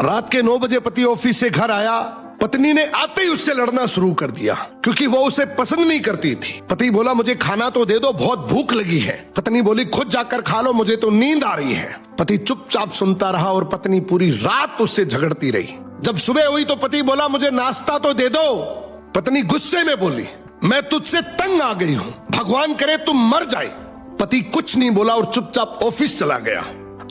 रात के 9 बजे पति ऑफिस से घर आया। पत्नी ने आते ही उससे लड़ना शुरू कर दिया क्योंकि वो उसे पसंद नहीं करती थी। पति बोला मुझे खाना तो दे दो, बहुत भूख लगी है। पत्नी बोली खुद जाकर खा लो, मुझे तो नींद आ रही है। पति चुपचाप सुनता रहा और पत्नी पूरी रात उससे झगड़ती रही। जब सुबह हुई तो पति बोला मुझे नाश्ता तो दे दो। पत्नी गुस्से में बोली मैं तुझसे तंग आ गई हूँ, भगवान करे तुम मर जाए। पति कुछ नहीं बोला और चुपचाप ऑफिस चला गया।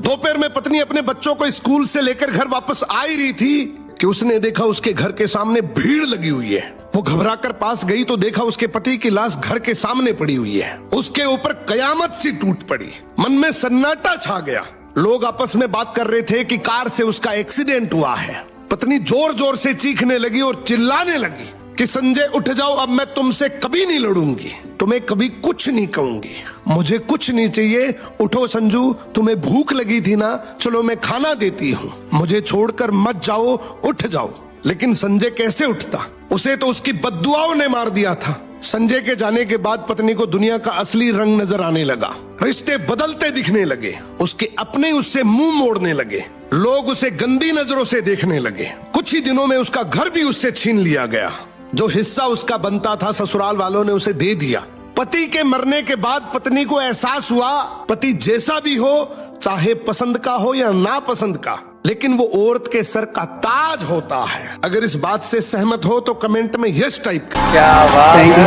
दोपहर में पत्नी अपने बच्चों को स्कूल से लेकर घर वापस आ ही रही थी कि उसने देखा उसके घर के सामने भीड़ लगी हुई है। वो घबराकर पास गई तो देखा उसके पति की लाश घर के सामने पड़ी हुई है। उसके ऊपर कयामत सी टूट पड़ी। मन में सन्नाटा छा गया। लोग आपस में बात कर रहे थे कि कार से उसका एक्सीडेंट हुआ है। पत्नी जोर जोर से चीखने लगी और चिल्लाने लगी कि संजय उठ जाओ, अब मैं तुमसे कभी नहीं लड़ूंगी, तुम्हें कभी कुछ नहीं कहूंगी, मुझे कुछ नहीं चाहिए। उठो संजू, तुम्हें भूख लगी थी ना, चलो मैं खाना देती हूँ, मुझे छोड़कर मत जाओ, उठ जाओ। लेकिन संजय कैसे उठता, उसे तो उसकी बद्दुआओं ने मार दिया था। संजय के जाने के बाद पत्नी को दुनिया का असली रंग नजर आने लगा। रिश्ते बदलते दिखने लगे। उसके अपने उससे मुंह मोड़ने लगे। लोग उसे गंदी नजरों से देखने लगे। कुछ ही दिनों में उसका घर भी उससे छीन लिया गया। जो हिस्सा उसका बनता था ससुराल वालों ने उसे दे दिया। पति के मरने के बाद पत्नी को एहसास हुआ पति जैसा भी हो, चाहे पसंद का हो या नापसंद का, लेकिन वो औरत के सर का ताज होता है। अगर इस बात से सहमत हो तो कमेंट में यस टाइप करें। क्या बात है।